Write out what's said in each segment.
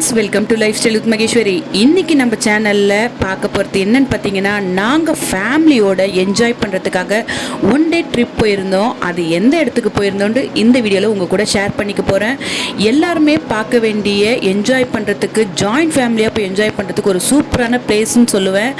Friends, welcome to life style with Maheswari. இன்னைக்கு நம்ம சேனலில் பார்க்க போகிறது என்னன்னு பார்த்தீங்கன்னா, நாங்கள் ஃபேமிலியோட என்ஜாய் பண்ணுறதுக்காக ஒன் டே ட்ரிப் போயிருந்தோம். அது எந்த இடத்துக்கு போயிருந்தோன்னு இந்த வீடியோவில் உங்கள் கூட ஷேர் பண்ணிக்க போகிறேன். எல்லாருமே பார்க்க வேண்டிய, என்ஜாய் பண்ணுறதுக்கு, ஜாயிண்ட் ஃபேமிலியாக போய் என்ஜாய் பண்ணுறதுக்கு ஒரு சூப்பரான பிளேஸ்ன்னு சொல்லுவேன்.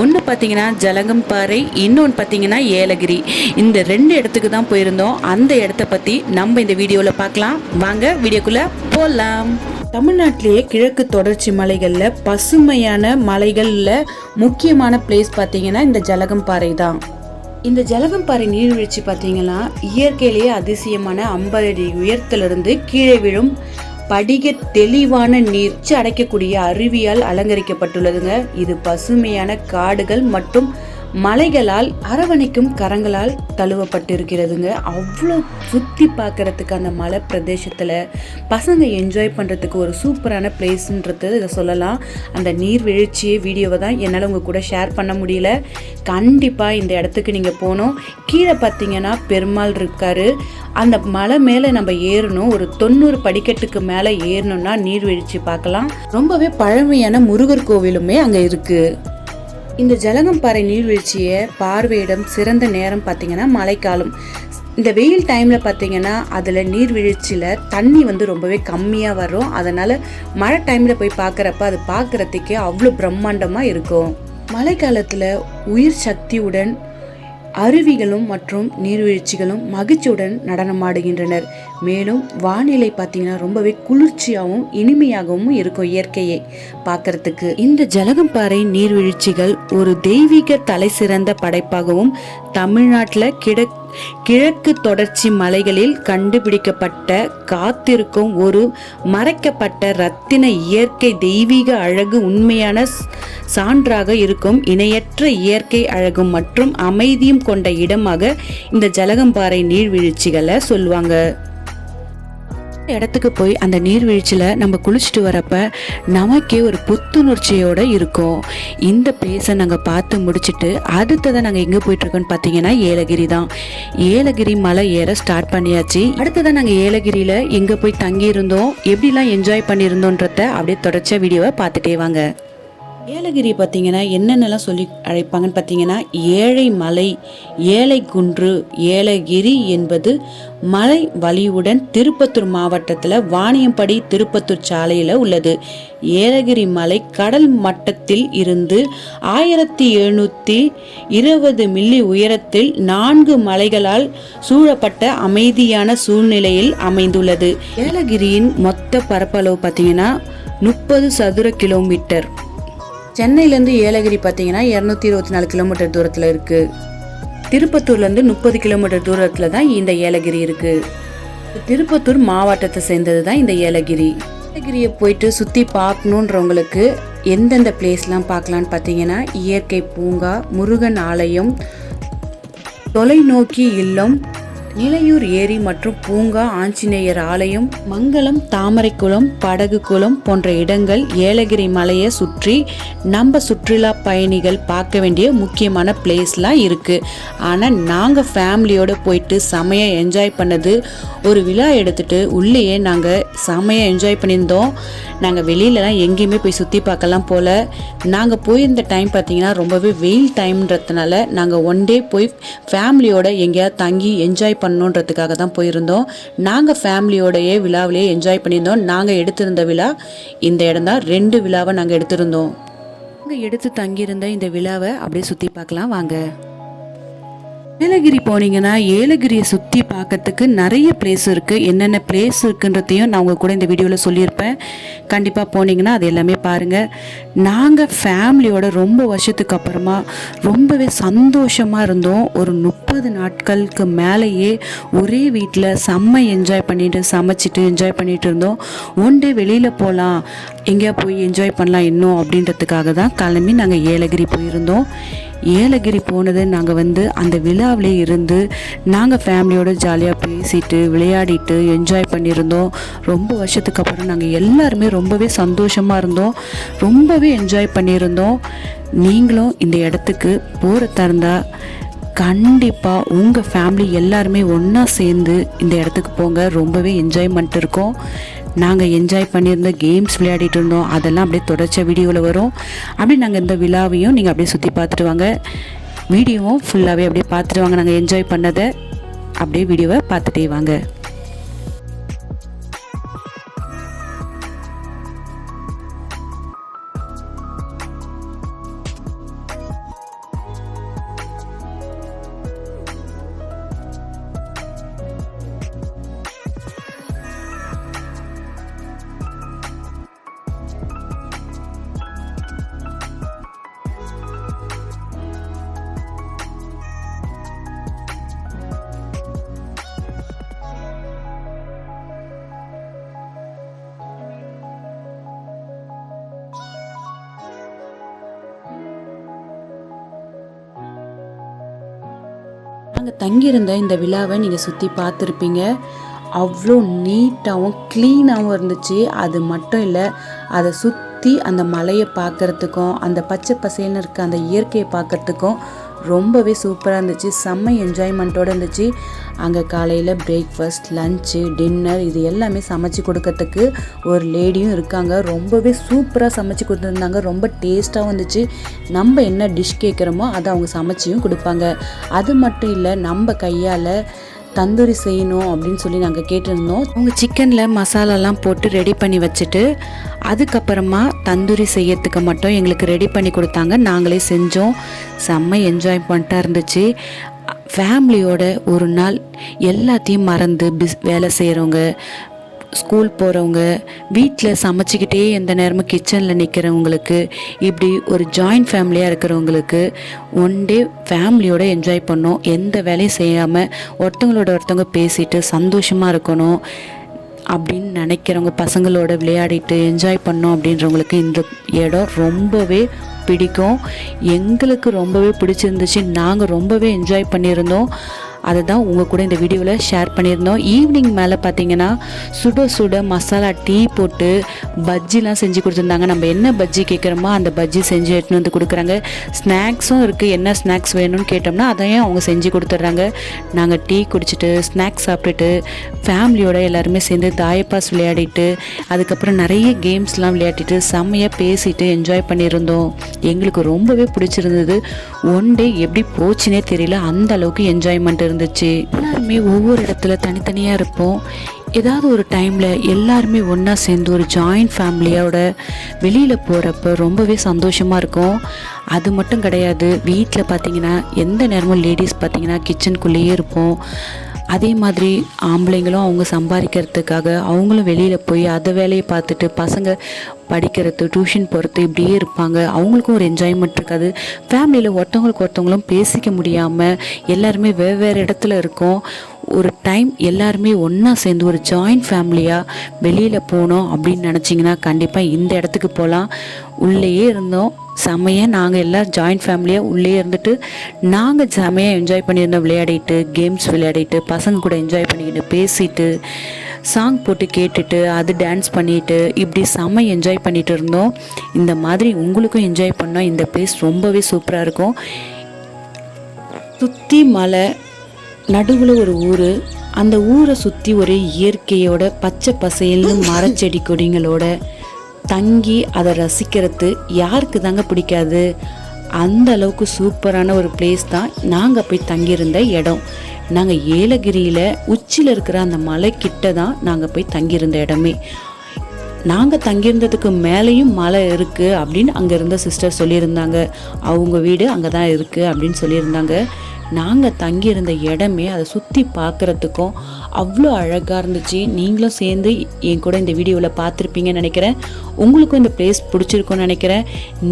ஒன்று பார்த்தீங்கன்னா ஜலகம்பாறை, இன்னொன்று பார்த்தீங்கன்னா ஏலகிரி. இந்த ரெண்டு இடத்துக்கு தான் போயிருந்தோம். அந்த இடத்த பற்றி நம்ம இந்த வீடியோவில் பார்க்கலாம். வாங்க வீடியோக்குள்ளே போகலாம். தமிழ்நாட்டிலேயே கிழக்கு தொடர்ச்சி மலைகளில் பசுமையான மலைகளில் முக்கியமான பிளேஸ் பார்த்தீங்கன்னா இந்த ஜலகம்பாறை தான். இந்த ஜலகம்பாறை நீர்வீழ்ச்சி பார்த்தீங்கன்னா இயற்கையிலேயே அதிசயமான 50 அடி உயரத்திலிருந்து கீழே விழும் படிக தெளிவான நீர் அடைக்கக்கூடிய அருவியால் அலங்கரிக்கப்பட்டுள்ளதுங்க. இது பசுமையான காடுகள் மற்றும் மலைகளால் அரவணைக்கும் கரங்களால் தழுவப்பட்டிருக்கிறதுங்க. அவ்வளோ சுற்றி பார்க்கறதுக்கு அந்த மலை பிரதேசத்தில் பசங்க என்ஜாய் பண்ணுறதுக்கு ஒரு சூப்பரான பிளேஸ்ன்றது இதை சொல்லலாம். அந்த நீர்வீழ்ச்சி வீடியோவை தான் என்னால் உங்கள் கூட ஷேர் பண்ண முடியல. கண்டிப்பாக இந்த இடத்துக்கு நீங்கள் போகணும். கீழே பார்த்தீங்கன்னா பெருமாள் இருக்காரு. அந்த மலை மேலே நம்ம ஏறணும். ஒரு 90 படிக்கட்டுக்கு மேலே ஏறணும்னா நீர்வீழ்ச்சி பார்க்கலாம். ரொம்பவே பழமையான முருகர் கோவிலுமே அங்கே இருக்குது. இந்த ஜலகம்பாறை நீர்வீழ்ச்சியை பார்வையிடம் சிறந்த நேரம் பார்த்தீங்கன்னா மழைக்காலம். இந்த வெயில் டைமில் பார்த்தீங்கன்னா அதில் நீர்வீழ்ச்சியில் தண்ணி ரொம்பவே கம்மியாக வரும். அதனால் மழை டைமில் போய் பார்க்குறப்ப அது பார்க்குறதுக்கே அவ்வளோ பிரம்மாண்டமாக இருக்கும். மழை காலத்தில் உயிர் சக்தியுடன் அருவிகளும் மற்றும் நீர்வீழ்ச்சிகளும் மகிழ்ச்சியுடன் நடனமாடுகின்றனர். மேலும் வானிலை பார்த்தீங்கன்னா ரொம்பவே குளிர்ச்சியாகவும் இனிமையாகவும் இருக்கும் இயற்கையை பார்க்கறதுக்கு. இந்த ஜலகம்பாறை நீர்வீழ்ச்சிகள் ஒரு தெய்வீக தலை சிறந்த படைப்பாகவும் தமிழ்நாட்டில் கிழக்கு தொடர்ச்சி மலைகளில் கண்டுபிடிக்கப்பட்ட காத்திருக்கும் ஒரு மறைக்கப்பட்ட ரத்தின இயற்கை தெய்வீக அழகு உண்மையான சான்றாக இருக்கும். இணையற்ற இயற்கை அழகும் மற்றும் அமைதியும் கொண்ட இடமாக இந்த ஜலகம்பாறை நீர்வீழ்ச்சிகளை சொல்லுவாங்க. இடத்துக்கு போய் அந்த நீர்வீழ்ச்சியில் நம்ம குளிச்சுட்டு வரப்ப நமக்கே ஒரு புத்துணர்ச்சியோடு இருக்கும். இந்த பிளேஸை நாங்கள் பார்த்து முடிச்சுட்டு அடுத்ததான் நாங்கள் எங்கே போயிட்டுருக்கோன்னு பார்த்தீங்கன்னா ஏலகிரி தான். ஏலகிரி மலை ஏற ஸ்டார்ட் பண்ணியாச்சு. அடுத்ததான் நாங்கள் ஏலகிரியில் எங்கே போய் தங்கியிருந்தோம், எப்படிலாம் என்ஜாய் பண்ணியிருந்தோன்றத அப்படியே தொடர்ச்சியாக வீடியோவை பார்த்துட்டே வாங்க. ஏலகிரி பார்த்தீங்கன்னா என்னென்னலாம் சொல்லி அழைப்பாங்கன்னு பார்த்தீங்கன்னா ஏழை மலை, ஏழை குன்று. ஏலகிரி என்பது மலை வலியுடன் திருப்பத்தூர் மாவட்டத்தில் வாணியம்படி திருப்பத்தூர் சாலையில் உள்ளது. ஏலகிரி மலை கடல் மட்டத்தில் இருந்து 1720 மில்லி உயரத்தில் 4 மலைகளால் சூழப்பட்ட அமைதியான சூழ்நிலையில் அமைந்துள்ளது. ஏலகிரியின் மொத்த பரப்பளவு பார்த்தீங்கன்னா 30 சதுர கிலோமீட்டர். சென்னையிலேருந்து ஏலகிரி பார்த்தீங்கன்னா 224 கிலோமீட்டர் தூரத்தில் இருக்குது. திருப்பத்தூர்லேருந்து 30 கிலோமீட்டர் தூரத்தில் தான் இந்த ஏலகிரி இருக்குது. திருப்பத்தூர் மாவட்டத்தை சேர்ந்தது தான் இந்த ஏலகிரி. ஏலகிரியை போயிட்டு சுற்றி பார்க்கணுன்றவங்களுக்கு எந்தெந்த பிளேஸ்லாம் பார்க்கலான்னு பார்த்தீங்கன்னா இயற்கை பூங்கா, முருகன் ஆலயம், தொலைநோக்கி இல்லம், நிலையூர் ஏரி மற்றும் பூங்கா, ஆஞ்சநேயர் ஆலயம், மங்களம், தாமரைக்குளம், படகு குளம் போன்ற இடங்கள் ஏலகிரி மலையை சுற்றி நம்ம சுற்றுலா பயணிகள் பார்க்க வேண்டிய முக்கியமான பிளேஸ்லாம் இருக்குது. ஆனால் நாங்கள் ஃபேமிலியோடு போயிட்டு செமையாக என்ஜாய் பண்ணது, ஒரு விழா எடுத்துகிட்டு உள்ளேயே நாங்கள் செமையாக என்ஜாய் பண்ணியிருந்தோம். நாங்கள் வெளியிலலாம் எங்கேயுமே போய் சுற்றி பார்க்கலாம் போல். நாங்கள் போயிருந்த டைம் பார்த்திங்கன்னா ரொம்பவே வெயில் டைம்ன்றதுனால நாங்கள் ஒன் டே போய் ஃபேமிலியோட எங்கேயாவது தங்கி என்ஜாய் பண்ணணுன்றதுக்காக தான் போயிருந்தோம். நாங்கள் ஃபேமிலியோடையே விழாவிலேயே என்ஜாய் பண்ணியிருந்தோம். நாங்கள் எடுத்திருந்த விழா இந்த இடம் தான். 2 விழாவை நாங்கள் எடுத்திருந்தோம். நாங்கள் எடுத்து தங்கியிருந்த இந்த விழாவை அப்படியே சுற்றி பார்க்கலாம் வாங்க. ஏலகிரி போனீங்கன்னா ஏலகிரியை சுற்றி பார்க்கறதுக்கு நிறைய பிளேஸ் இருக்குது. என்னென்ன பிளேஸ் இருக்குன்றதையும் நான் உங்கள் கூட இந்த வீடியோவில் சொல்லியிருப்பேன். கண்டிப்பாக போனீங்கன்னா அது எல்லாமே பாருங்கள். நாங்கள் ஃபேமிலியோட ரொம்ப வருஷத்துக்கு அப்புறமா ரொம்பவே சந்தோஷமாக இருந்தோம். ஒரு 30 நாட்களுக்கு மேலேயே ஒரே வீட்டில் செம்ம என்ஜாய் பண்ணிட்டு சமைச்சிட்டு என்ஜாய் பண்ணிட்டு இருந்தோம். ஒன் டே வெளியில் போகலாம், எங்கேயா போய் என்ஜாய் பண்ணலாம் இன்னும் அப்படின்றதுக்காக தான் கிளம்பி நாங்கள் ஏலகிரி போயிருந்தோம். ஏலகிரி போனது நாங்கள் அந்த விழாவிலே இருந்து நாங்கள் ஃபேமிலியோடு ஜாலியாக பேசிட்டு விளையாடிட்டு என்ஜாய் பண்ணியிருந்தோம். ரொம்ப வருஷத்துக்கு அப்புறம் நாங்கள் எல்லாருமே ரொம்பவே சந்தோஷமாக இருந்தோம், ரொம்பவே என்ஜாய் பண்ணியிருந்தோம். நீங்களும் இந்த இடத்துக்கு போகிறதா இருந்தால் கண்டிப்பாக உங்கள் ஃபேமிலி எல்லாருமே ஒன்றா சேர்ந்து இந்த இடத்துக்கு போங்க. ரொம்பவே என்ஜாய்மெண்ட் இருக்கும். நாங்கள் என்ஜாய் பண்ணியிருந்த கேம்ஸ் விளையாடிட்டு இருந்தோம், அதெல்லாம் அப்படியே தொடர்ச்சியாக வீடியோவில் வரும். அப்படியே நாங்கள் இந்த விழாவையும் நீங்கள் அப்படியே சுற்றி பார்த்துட்டு வாங்க. வீடியோவும் ஃபுல்லாகவே அப்படியே பார்த்துட்டு வாங்க. நாங்கள் என்ஜாய் பண்ணதை அப்படியே வீடியோவை பார்த்துட்டே வாங்க. நாங்கள் தங்கியிருந்த இந்த விழாவை நீங்கள் சுற்றி பார்த்துருப்பீங்க. அவ்வளோ நீட்டாகவும் க்ளீனாகவும் இருந்துச்சு. அது மட்டும் இல்லை, அதை சுற்றி அந்த மலையை பார்க்குறதுக்கும் அந்த பச்சை பசேல்னு இருக்க அந்த இயற்கையை பார்க்குறதுக்கும் ரொம்பவே சூப்பராக இருந்துச்சு. செம்ம என்ஜாய்மெண்ட்டோடு இருந்துச்சு. அங்கே காலையில் பிரேக்ஃபாஸ்ட், லஞ்சு, டின்னர் இது எல்லாமே சமைச்சு கொடுக்கறதுக்கு ஒரு லேடியும் இருக்காங்க. ரொம்பவே சூப்பராக சமைச்சு கொடுத்துருந்தாங்க. ரொம்ப டேஸ்ட்டாகவும் இருந்துச்சு. நம்ம என்ன டிஷ் கேட்குறோமோ அதை அவங்க சமைச்சியும் கொடுப்பாங்க. அது மட்டும் இல்லை, நம்ம கையால் தந்தூரி செய்யணும் அப்படின்னு சொல்லி நாங்கள் கேட்டிருந்தோம். அவங்க சிக்கனில் மசாலாலாம் போட்டு ரெடி பண்ணி வச்சுட்டு அதுக்கப்புறமா தந்தூரி செய்யறதுக்கு மட்டும் எங்களுக்கு ரெடி பண்ணி கொடுத்தாங்க. நாங்களே செஞ்சோம். செம்ம என்ஜாய்மெண்ட்டாக இருந்துச்சு. ஃபேமிலியோட ஒரு நாள் எல்லாத்தையும் மறந்து வேலை செய்கிறவங்க, ஸ்கூல் போகிறவங்க, வீட்டில் சமைச்சிக்கிட்டே எந்த நேரமும் கிச்சனில் நிற்கிறவங்களுக்கு, இப்படி ஒரு ஜாயிண்ட் ஃபேமிலியாக இருக்கிறவங்களுக்கு ஒன் டே ஃபேமிலியோடு என்ஜாய் பண்ணோம். எந்த வேலையும் செய்யாமல் ஒருத்தவங்களோட ஒருத்தவங்க பேசிட்டு சந்தோஷமாக இருக்கணும் அப்படின்னு நினைக்கிறவங்க, பசங்களோட விளையாடிட்டு என்ஜாய் பண்ணோம் அப்படின்றவங்களுக்கு இந்த இடம் ரொம்பவே பிடிக்கும். எங்களுக்கு ரொம்பவே பிடிச்சிருந்துச்சு. நாங்கள் ரொம்பவே என்ஜாய் பண்ணியிருந்தோம். அதை தான் உங்கள் கூட இந்த வீடியோவில் ஷேர் பண்ணியிருந்தோம். ஈவினிங் மேலே பார்த்தீங்கன்னா சுட சுட மசாலா டீ போட்டு பஜ்ஜிலாம் செஞ்சு கொடுத்துருந்தாங்க. நம்ம என்ன பஜ்ஜி கேட்குறோமோ அந்த பஜ்ஜி செஞ்சு எடுத்துன்னு வந்து கொடுக்குறாங்க. ஸ்நாக்ஸும் இருக்குது. என்ன ஸ்நாக்ஸ் வேணும்னு கேட்டோம்னா அதையும் அவங்க செஞ்சு கொடுத்துட்றாங்க. நாங்கள் டீ குடிச்சிட்டு ஸ்நாக்ஸ் சாப்பிட்டுட்டு ஃபேமிலியோடு எல்லாருமே சேர்ந்து தாயப்பாஸ் விளையாடிட்டு அதுக்கப்புறம் நிறைய கேம்ஸ்லாம் விளையாடிட்டு செம்மையாக பேசிட்டு என்ஜாய் பண்ணியிருந்தோம். எங்களுக்கு ரொம்பவே பிடிச்சிருந்தது. ஒன் டே எப்படி போச்சுன்னே தெரியல, அந்த அளவுக்கு என்ஜாய்மெண்ட் இருந்துச்சு. எல்லாருமே ஒவ்வொரு இடத்துல தனித்தனியாக இருப்போம். ஏதாவது ஒரு டைமில் எல்லாருமே ஒன்றா சேர்ந்து ஒரு ஜாயிண்ட் ஃபேமிலியோட வெளியில் போகிறப்ப ரொம்பவே சந்தோஷமாக இருக்கும். அது மட்டும் கிடையாது, வீட்டில் பார்த்திங்கன்னா எந்த நேரமும் லேடிஸ் பார்த்திங்கன்னா கிச்சனுக்குள்ளேயே இருப்போம். அதே மாதிரி ஆம்பளைங்களும் அவங்க சம்பாதிக்கிறதுக்காக அவங்களும் வெளியில் போய் அதை வேலையை பார்த்துட்டு பசங்க படிக்கிறது, டியூஷன் போகிறது இப்படியே இருப்பாங்க. அவங்களுக்கும் ஒரு என்ஜாய்மெண்ட் இருக்காது. ஃபேமிலியில் ஒருத்தவங்களுக்கு ஒருத்தவங்களும் பேசிக்க முடியாமல் எல்லாருமே வெவ்வேறு இடத்துல இருக்கோம். ஒரு டைம் எல்லாருமே ஒன்றா சேர்ந்து ஒரு ஜாயிண்ட் ஃபேமிலியாக வெளியில் போனோம் அப்படின்னு நினச்சிங்கன்னா கண்டிப்பாக இந்த இடத்துக்கு போகலாம். உள்ளேயே இருந்தோம் செம்மையாக. நாங்கள் எல்லாம் ஜாயிண்ட் ஃபேமிலியாக உள்ளே இருந்துட்டு நாங்கள் செம்மையாக என்ஜாய் பண்ணியிருந்தோம். விளையாடிட்டு கேம்ஸ் விளையாடிட்டு பசங்க கூட என்ஜாய் பண்ணிக்கிட்டு பேசிட்டு சாங் போட்டு கேட்டுட்டு அது டான்ஸ் பண்ணிட்டு இப்படி செம்ம என்ஜாய் பண்ணிட்டு இருந்தோம். இந்த மாதிரி உங்களுக்கும் என்ஜாய் பண்ணோம். இந்த பிளேஸ் ரொம்பவே சூப்பராக இருக்கும். சுற்றி மலை, நடுவில் ஒரு ஊர், அந்த ஊரை சுற்றி ஒரு இயற்கையோட பச்சை பசையல்னு மரச்செடி கொடிங்களோட தங்கி அதை ரசிக்கிறது யாருக்கு தாங்க பிடிக்காது? அந்த அளவுக்கு சூப்பரான ஒரு பிளேஸ் தான் நாங்கள் போய் தங்கியிருந்த இடம். நாங்கள் ஏலகிரியில் உச்சியில் இருக்கிற அந்த மலை கிட்ட தான் நாங்கள் போய் தங்கியிருந்த இடமே. நாங்கள் தங்கியிருந்ததுக்கு மேலேயும் மலை இருக்குது அப்படின்னு அங்கே இருந்த சிஸ்டர் சொல்லியிருந்தாங்க. அவங்க வீடு அங்கே தான் இருக்குது அப்படின்னு சொல்லியிருந்தாங்க. நாங்கள் தங்கியிருந்த இடமே அதை சுற்றி பார்க்குறதுக்கும் அவ்வளோ அழகாக இருந்துச்சு. நீங்களும் சேர்ந்து என் கூட இந்த வீடியோவில் பார்த்துருப்பீங்கன்னு நினைக்கிறேன். உங்களுக்கும் இந்த பிளேஸ் பிடிச்சிருக்குன்னு நினைக்கிறேன்.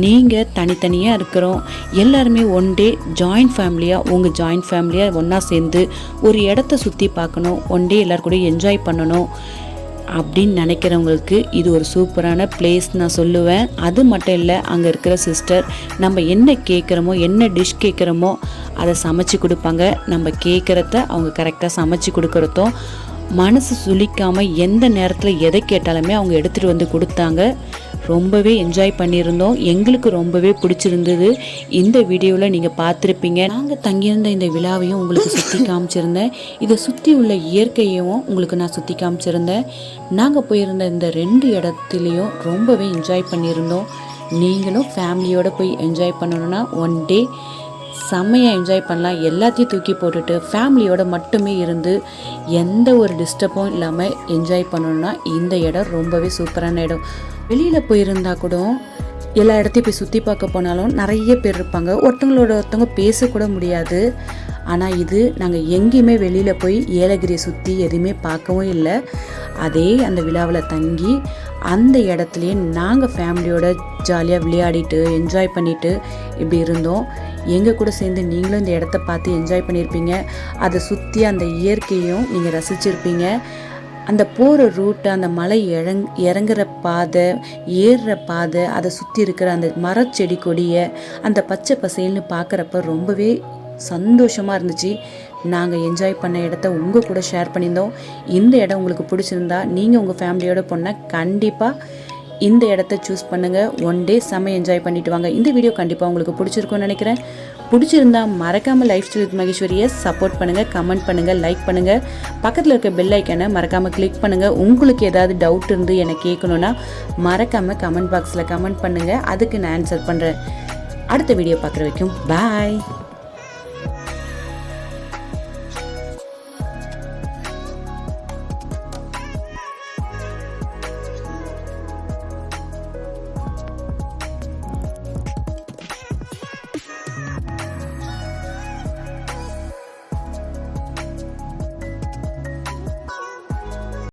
நீங்கள் தனித்தனியாக இருக்கிறோம், எல்லாருமே ஒன் டே ஜாயிண்ட் ஃபேமிலியாக உங்கள் ஜாயிண்ட் ஃபேமிலியாக ஒன்றா சேர்ந்து ஒரு இடத்த சுற்றி பார்க்கணும், ஒன் டே எல்லோரும் கூட என்ஜாய் பண்ணணும் அப்படின்னு நினைக்கிறவங்களுக்கு இது ஒரு சூப்பரான பிளேஸ் நான் சொல்லுவேன். அது மட்டும் இல்லை, அங்கே இருக்கிற சிஸ்டர் நம்ம என்ன கேட்குறோமோ, என்ன டிஷ் கேட்குறோமோ அதை சமைச்சு கொடுப்பாங்க. நம்ம கேட்குறத அவங்க கரெக்டாக சமைச்சு கொடுக்குறதும் மனசு சுளிக்காமல் எந்த நேரத்தில் எதை கேட்டாலுமே அவங்க எடுத்துகிட்டு வந்து கொடுத்தாங்க. ரொம்பவே என்ஜாய் பண்ணியிருந்தோம். எங்களுக்கு ரொம்பவே பிடிச்சிருந்தது. இந்த வீடியோவில் நீங்கள் பார்த்துருப்பீங்க. நாங்கள் தங்கியிருந்த இந்த விழாவையும் உங்களுக்கு சுற்றி காமிச்சிருந்தேன். இதை சுற்றி உள்ள இயற்கையும் உங்களுக்கு நான் சுற்றி காமிச்சிருந்தேன். நாங்கள் போயிருந்த இந்த 2 இடத்துலையும் ரொம்பவே என்ஜாய் பண்ணியிருந்தோம். நீங்களும் ஃபேமிலியோடு போய் என்ஜாய் பண்ணணுன்னா ஒன் டே செம்மையாக என்ஜாய் பண்ணலாம். எல்லாத்தையும் தூக்கி போட்டுட்டு ஃபேமிலியோடு மட்டுமே இருந்து எந்த ஒரு டிஸ்டர்பும் இல்லாமல் என்ஜாய் பண்ணணுன்னா இந்த இடம் ரொம்பவே சூப்பரான இடம். வெளியில் போயிருந்தா கூட எல்லா இடத்தையும் போய் சுற்றி பார்க்க போனாலும் நிறைய பேர் இருப்பாங்க. ஒருத்தவங்க பேசக்கூட முடியாது. ஆனால் இது நாங்கள் எங்கேயுமே வெளியில் போய் ஏலகிரியை சுற்றி எதுவுமே பார்க்கவும் இல்லை. அதே அந்த விழாவில் தங்கி அந்த இடத்துலையே நாங்கள் ஃபேமிலியோட ஜாலியாக விளையாடிட்டு என்ஜாய் பண்ணிவிட்டு இப்படி இருந்தோம். எங்கள் கூட சேர்ந்து நீங்களும் இந்த இடத்த பார்த்து என்ஜாய் பண்ணியிருப்பீங்க. அதை சுற்றி அந்த இயற்கையும் நீங்கள் ரசிச்சிருப்பீங்க. அந்த போகிற ரூட்டு, அந்த மலை இறங்குற பாதை, ஏறுற பாதை, அதை சுற்றி இருக்கிற அந்த மரச்செடி கொடியை அந்த பச்சை பசேல்னு பார்க்குறப்ப ரொம்பவே சந்தோஷமாக இருந்துச்சு. நாங்கள் என்ஜாய் பண்ண இடத்த உங்கள் கூட ஷேர் பண்ணியிருந்தோம். இந்த இடம் உங்களுக்கு பிடிச்சிருந்தா நீங்கள் உங்கள் ஃபேமிலியோடு போனால் கண்டிப்பாக இந்த இடத்த சூஸ் பண்ணுங்கள். ஒன் டே செம்ம என்ஜாய் பண்ணிட்டு வாங்க. இந்த வீடியோ கண்டிப்பாக உங்களுக்கு பிடிச்சிருக்கும்னு நினைக்கிறேன். பிடிச்சிருந்தா மறக்காமல் லைஃப் ஸ்டைல் வித் மகேஸ்வரியை சப்போர்ட் பண்ணுங்கள், கமெண்ட் பண்ணுங்கள், லைக் பண்ணுங்கள். பக்கத்தில் இருக்க பெல் ஐக்கனை மறக்காமல் கிளிக் பண்ணுங்கள். உங்களுக்கு ஏதாவது டவுட் இருந்து என்னை கேட்கணுன்னா மறக்காமல் கமெண்ட் பாக்ஸில் கமெண்ட் பண்ணுங்கள். அதுக்கு நான் ஆன்சர் பண்ணுறேன். அடுத்த வீடியோ பார்க்குற வரைக்கும் பாய்.